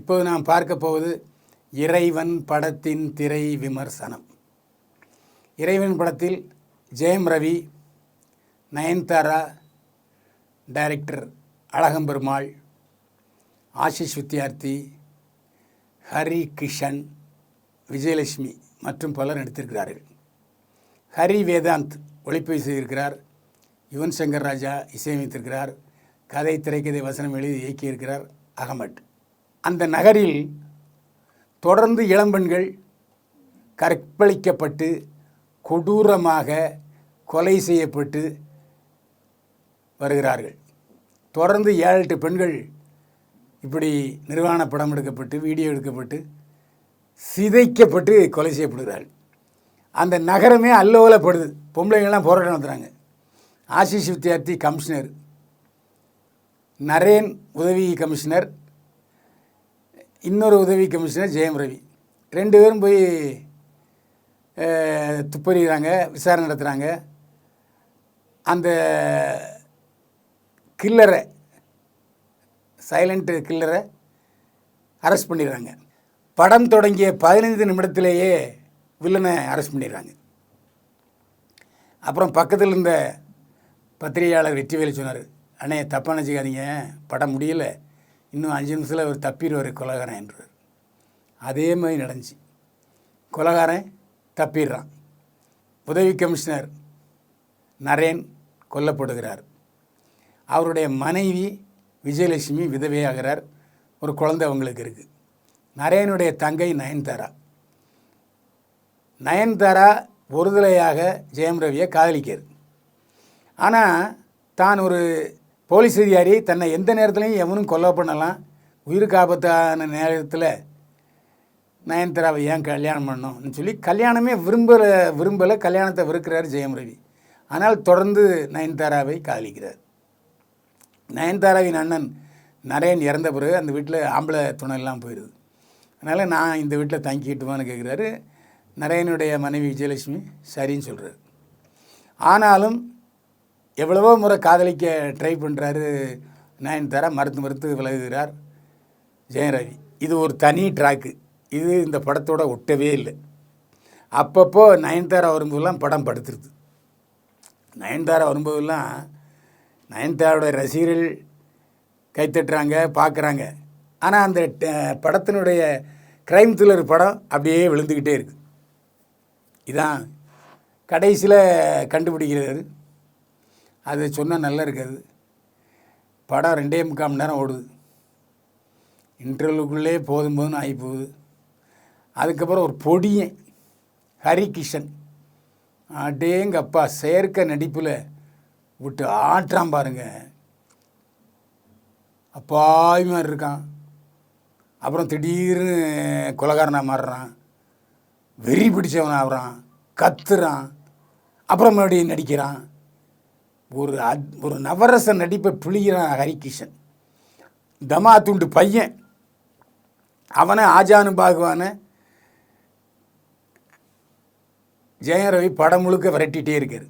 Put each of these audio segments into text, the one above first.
இப்போது நாம் பார்க்க போவது இறைவன் படத்தின் திரை விமர்சனம். இறைவன் படத்தில் ஜெயம் ரவி, நயன்தாரா, டைரக்டர் அழகம்பெருமாள், ஆஷிஷ் வித்யார்த்தி, ஹரி கிஷன், விஜயலட்சுமி மற்றும் பலர் நடித்திருக்கிறார்கள். ஹரி வேதாந்த் ஒளிப்பதிவு செய்திருக்கிறார். யுவன் சங்கர் ராஜா இசையமைத்திருக்கிறார். கதை, திரைக்கதை, வசனம் எழுதி இயக்கியிருக்கிறார் அகமட். அந்த நகரில் தொடர்ந்து இளம்பெண்கள் கற்பழிக்கப்பட்டு கொடூரமாக கொலை செய்யப்பட்டு வருகிறார்கள். தொடர்ந்து 7-8 பெண்கள் இப்படி நிர்வாண படம் எடுக்கப்பட்டு, வீடியோ எடுக்கப்பட்டு, சிதைக்கப்பட்டு கொலை செய்யப்படுகிறார்கள். அந்த நகரமே அல்லோலப்படுது. பொம்பளைங்கள்லாம் போராட்டம் நடத்துகிறாங்க. ஆஷிஷ் வித்யார்த்தி கமிஷனர், நரேன் உதவி கமிஷனர், இன்னொரு உதவி கமிஷனர் ஜெயம் ரவி, 2 பேரும் போய் துப்பறிகிறாங்க, விசாரணை நடத்துகிறாங்க. அந்த கில்லரை, சைலண்ட் கில்லரை அரெஸ்ட் பண்ணிடுறாங்க. படம் தொடங்கிய 15 நிமிடத்திலேயே வில்லனை அரெஸ்ட் பண்ணிடுறாங்க. அப்புறம் பக்கத்தில் இருந்த பத்திரிகையாளர் வெற்றிவேலு சொன்னார், அண்ணே தப்பாக நினச்சிக்காதீங்க, படம் முடியலை, இன்னும் 5 நிமிஷத்தில் அவர் தப்பிடுவார் கொலைகாரன் என்றார். அதே மாதிரி நடந்துச்சு. கொலைகாரன் தப்பிடுறான். உதவி கமிஷனர் நரேன் கொல்லப்படுகிறார். அவருடைய மனைவி விஜயலட்சுமி விதவையாகிறார். ஒரு குழந்தை அவங்களுக்கு இருக்குது. நரேனுடைய தங்கை நயன்தாரா. நயன்தாரா ஒருதலையாக ஜெயம் ரவியை காதலிக்கிறது. ஆனால் தான் ஒரு போலீஸ் அதிகாரி, தன்னை எந்த நேரத்துலையும் எவனும் கொலை பண்ணலாம், உயிருக்கு ஆபத்தான நேரத்தில் நயன்தாராவை ஏன் கல்யாணம் பண்ணணும்னு சொல்லி கல்யாணமே விரும்பலை, கல்யாணத்தை வெறுக்கிறார் ஜெயம் ரவி. ஆனால் தொடர்ந்து நயன்தாராவை காதலிக்கிறார். நயன்தாராவின் அண்ணன் நரேன் இறந்த பிறகு அந்த வீட்டில் ஆம்பளை துணையெல்லாம் போயிடுது. அதனால் நான் இந்த வீட்டில் தங்கிக்கிட்டுமான்னு கேட்குறாரு. நரேனுடைய மனைவி விஜயலட்சுமி சரின்னு சொல்கிறார். ஆனாலும் எவ்வளவோ முறை காதலிக்க ட்ரை பண்ணுறாரு நயன்தாரா, மறுத்து விலகுகிறார் ஜெயம் ரவி. இது ஒரு தனி ட்ராக்கு. இது இந்த படத்தோட ஒட்டவே இல்லை. அப்பப்போ நயன்தாரா வரும்போதெல்லாம் படம் படுத்துருது. நயன்தாரா வரும்போதெல்லாம் நயன்தாரோட ரசிகர்கள் கைத்தட்டுறாங்க, பார்க்குறாங்க. ஆனால் அந்த படத்தினுடைய க்ரைம் த்ரில்லர் படம் அப்படியே விழுந்துக்கிட்டே இருக்குது. இதான் கடைசியில் கண்டுபிடிக்கிறாரு. அது சொன்னால் நல்லா இருக்காது. படம் 2.25 மணி நேரம் ஓடுது. இன்டர்வலுக்குள்ளே போதும்னு ஆகி போகுது. அதுக்கப்புறம் ஒரு பொடியன் ஹரி கிஷன், அடேங்கப்பா, செயற்கை நடிப்பில் விட்டு ஆற்றான் பாருங்க, அப்பாவி மாதிரி இருக்கான். அப்புறம் திடீர்னு கொலைகாரனாக மாறுறான், வெறி பிடிச்சவன் ஆகிறான், கத்துறான், அப்புறம் மறுபடியும் நடிக்கிறான். ஒரு நவரச நடிப்பை பிழிகிறான் ஹரிகிஷன். தமா துண்டு பையன் அவனை ஆஜானு பாகுவான ஜெயம் ரவி படம் முழுக்க விரட்டிகிட்டே இருக்கார்.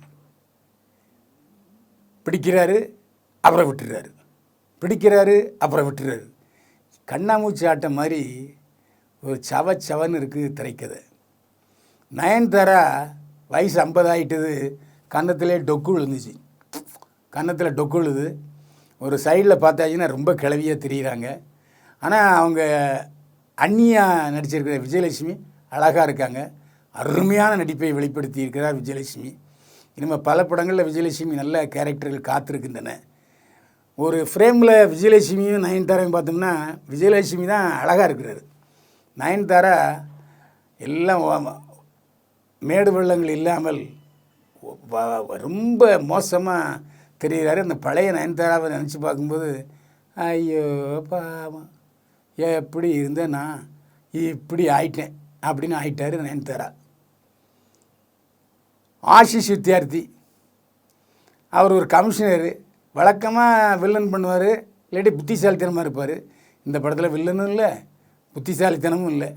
பிடிக்கிறாரு, அப்புறம் விட்டுறாரு, பிடிக்கிறாரு, அப்புறம் விட்டுறாரு. கண்ணாமூச்சி ஆட்டம் மாதிரி ஒரு சவன்னு இருக்குது திரைக்கதை. நயன்தாரா வயசு 50 ஆகிட்டது, கன்னத்திலே டொக்கு விழுந்துச்சு. கன்னத்தில் டொக்கு விழுது. ஒரு சைடில் பார்த்தாச்சுன்னா ரொம்ப கிளவியாக தெரியுறாங்க. ஆனால் அவங்க அண்ணியாக நடிச்சிருக்கிற விஜயலட்சுமி அழகாக இருக்காங்க. அருமையான நடிப்பை வெளிப்படுத்தி இருக்கிறார் விஜயலட்சுமி. இனிமேல் பல படங்களில் விஜயலட்சுமி நல்ல கேரக்டர்கள் காத்திருக்கின்றன. ஒரு ஃப்ரேமில் விஜயலட்சுமியும் நயன்தாராவையும் பார்த்தோம்னா விஜயலட்சுமி தான் அழகாக இருக்கிறாரு. நயன்தாரா எல்லாம் மேடு பள்ளங்கள் இல்லாமல் ரொம்ப மோசமாக தெரிகிறாரு. அந்த பழைய நயன்தாராவை நினச்சி பார்க்கும்போது ஐயோ பாவம், எப்படி இருந்தேன் நான், இப்படி ஆயிட்டேன் அப்படின்னு ஆயிட்டார் நயன்தாரா. ஆஷிஷ் வித்யார்த்தி, அவர் ஒரு கமிஷனரு. வழக்கமாக வில்லன் பண்ணுவார், இல்லாட்டி புத்திசாலித்தனமாக இருப்பார். இந்த படத்தில் வில்லனும் இல்லை, புத்திசாலித்தனமும் இல்லை.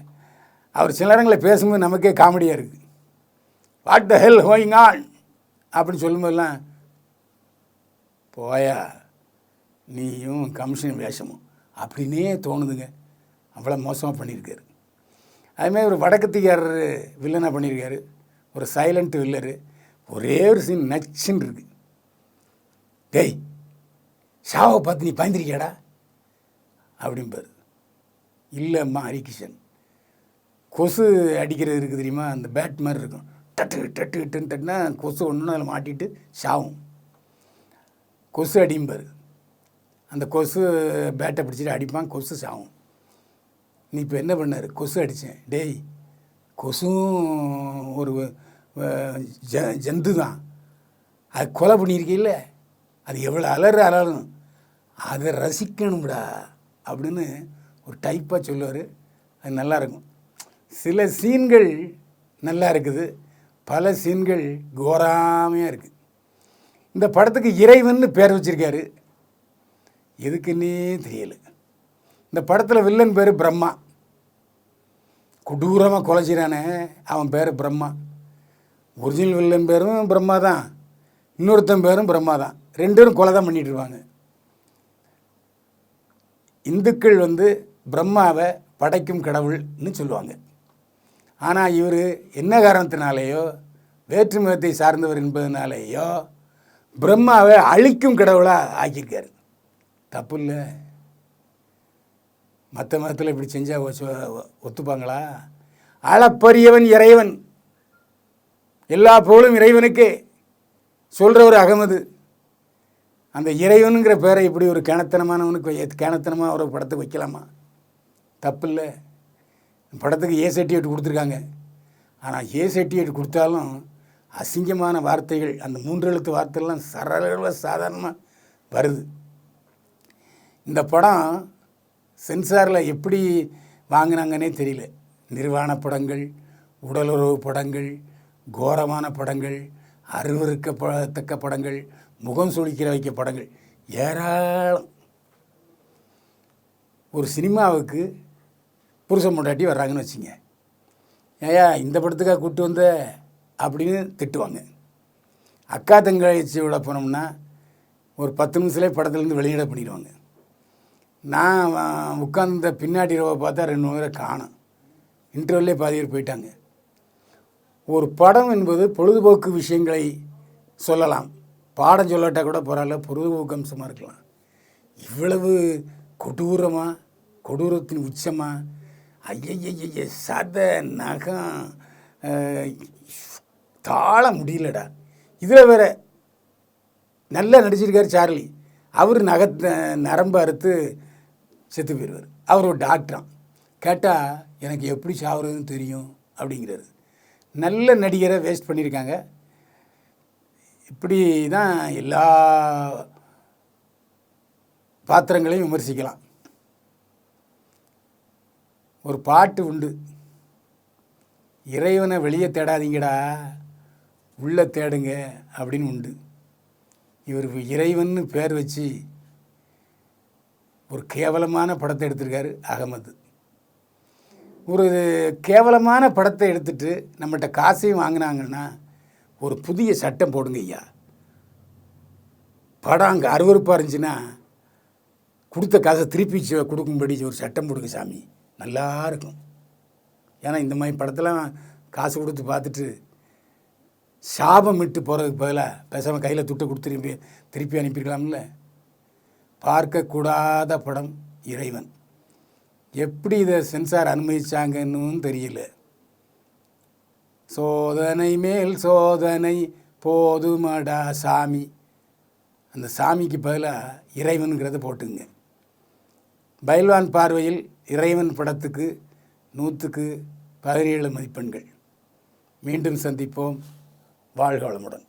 அவர் சில நேரங்களில் பேசும்போது நமக்கே காமெடியாக இருக்குது. What the hell going on அப்படின்னு சொல்லும்போதெல்லாம், போயா நீயும் கமிஷன் வேஷமும் அப்படின்னே தோணுதுங்க. அவ்வளோ மோசமாக பண்ணியிருக்காரு. அதுமாதிரி ஒரு வடக்கத்திக்காரர் வில்லனாக பண்ணியிருக்காரு, ஒரு சைலண்ட் வில்லரு. ஒரே ஒரு சீன் நச்சுன்னு இருக்கு. டேய் ஷாவை பார்த்து நீ பயந்துருக்கியாடா அப்படிம்பாரு. இல்லைம்மா ஹரிகிருஷ்ணன், கொசு அடிக்கிறது இருக்குது தெரியுமா, அந்த பேட் மாதிரி இருக்கும், டட்டு டட்டு டட்டுன்னு தட்டுனா கொசு ஒன்று அதில் மாட்டிட்டு ஷாவும். கொசு அடிம்பார். அந்த கொசு பேட்டை பிடிச்சிட்டு அடிப்பான், கொசு சாவும். நீ இப்போ என்ன பண்ணார், கொசு அடித்தேன். டேய் கொசுவும் ஒரு ஜந்து தான், அது கொலை பண்ணியிருக்கீல்ல, அது எவ்வளோ அலறும், அதை ரசிக்கணும்டா அப்படின்னு ஒரு டைப்பாக சொல்லுவார். அது நல்லாயிருக்கும். சில சீன்கள் நல்லா இருக்குது, பல சீன்கள் கோராமையாக இருக்குது. இந்த படத்துக்கு இறைவன் பேர் வச்சுருக்காரு, எதுக்குன்னே தெரியலை. இந்த படத்தில் வில்லன் பேர் பிரம்மா. கொடூரமாக கொலை செய்கிறானே அவன் பேர் பிரம்மா. ஒரிஜினல் வில்லன் பேரும் பிரம்மா தான், இன்னொருத்தன் பேரும் பிரம்மா தான். ரெண்டு பேரும் கொலை தான் பண்ணிகிட்ருவாங்க. இந்துக்கள் பிரம்மாவை படைக்கும் கடவுள்னு சொல்லுவாங்க. ஆனால் இவர் என்ன காரணத்தினாலேயோ வேற்று மதத்தை சார்ந்தவர் என்பதனாலேயோ பிரம்மாவை அழிக்கும் கடவுளாக ஆக்கியிருக்காரு. தப்பு இல்லை. மற்ற மதத்தில் இப்படி செஞ்சால் ஒத்துப்பாங்களா? அளப்பரியவன் இறைவன், எல்லா புகழும் இறைவனுக்கே சொல்கிறவர் அகமது. அந்த இறைவனுங்கிற பேரை இப்படி ஒரு கிணத்தனமானவனுக்கு கிணத்தனமாக ஒரு படத்துக்கு வைக்கலாமா? தப்பு இல்லை. படத்துக்கு ஏ சர்டிஃபிகேட் கொடுத்துருக்காங்க. ஆனால் ஏ சர்டிஃபிகேட் கொடுத்தாலும் அசிங்கமான வார்த்தைகள், அந்த 3 எழுத்து வார்த்தைகள்லாம் சரள சாதாரணமாக வருது. இந்த படம் சென்சாரில் எப்படி வாங்கினாங்கன்னே தெரியல. நிர்வாண படங்கள், உடலுறவு படங்கள், கோரமான படங்கள், அருவருக்கத்தக்க படங்கள், முகம் சுளிக்கிற வைக்க படங்கள் ஏராளம். ஒரு சினிமாவுக்கு புருஷன் பொண்டாட்டி வர்றாங்கன்னு வச்சுங்க, ஏயா இந்த படத்துக்காக கூப்பிட்டு வந்த அப்படின்னு திட்டுவாங்க. அக்கா தங்கச்சியோட போனோம்னா ஒரு 10 நிமிஷத்துலேயே படத்துலேருந்து வெளியிட பண்ணிடுவாங்க. நான் உட்கார்ந்த பின்னாடி ரோவை பார்த்தா 2 பேரை காணும், இன்டர்வல்லே பாதி பேர் போயிட்டாங்க. ஒரு படம் என்பது பொழுதுபோக்கு விஷயங்களை சொல்லலாம், பாடம் சொல்லாட்டால் கூட பரவாயில்ல, பொழுதுபோக்கு அம்சமாக இருக்கலாம். இவ்வளவு கொடூரமாக, கொடூரத்தின் உச்சமாக, ஐயய்ய சத நகம் தாழ முடியலடா. இதில் வேறு நல்லா நடிச்சிருக்கார் சார்லி. அவர் நரம்பு அறுத்து செத்து போயிடுவார். அவர் ஒரு டாக்டரான். கேட்டால் எனக்கு எப்படி சாவுறதுன்னு தெரியும் அப்படிங்கிறாரு. நல்ல நடிகரை வேஸ்ட் பண்ணியிருக்காங்க. இப்படி தான் எல்லா பாத்திரங்களையும் விமர்சிக்கலாம். ஒரு பாட்டு உண்டு, இறைவனை வெளியே தேடாதீங்கடா உள்ளே தேடுங்க அப்படின்னு உண்டு. இவர் இறைவன் பேர் வச்சு ஒரு கேவலமான படத்தை எடுத்திருக்காரு அகமது. ஒரு கேவலமான படத்தை எடுத்துட்டு நம்மகிட்ட காசையும் வாங்கினாங்கன்னா ஒரு புதிய சட்டம் போடுங்க ஐயா. படம் அங்கே அருவருப்பாக இருந்துச்சுன்னா கொடுத்த காசை திருப்பி கொடுக்கும்படி ஒரு சட்டம் போடுங்க சாமி, நல்லா இருக்கும். ஏன்னா இந்த மாதிரி படத்தெல்லாம் காசு கொடுத்து பார்த்துட்டு சாபம் விட்டு போகிறதுக்கு பதிலாக பேசாமல் கையில் துட்டை கொடுத்து திருப்பி அனுப்பியிருக்கலாம்ல. பார்க்கக்கூடாத படம் இறைவன். எப்படி இதை சென்சார் அனுமதிச்சாங்கன்னு தெரியல. சோதனை மேல் சோதனை போதுமடா சாமி, அந்த சாமிக்கு பதிலாக இறைவனுங்கிறத போட்டுங்க. பைல்வான் பார்வையில் இறைவன் படத்துக்கு 100க்கு 17 மதிப்பெண்கள். மீண்டும் சந்திப்போம். வாழ்க வளமுடன்.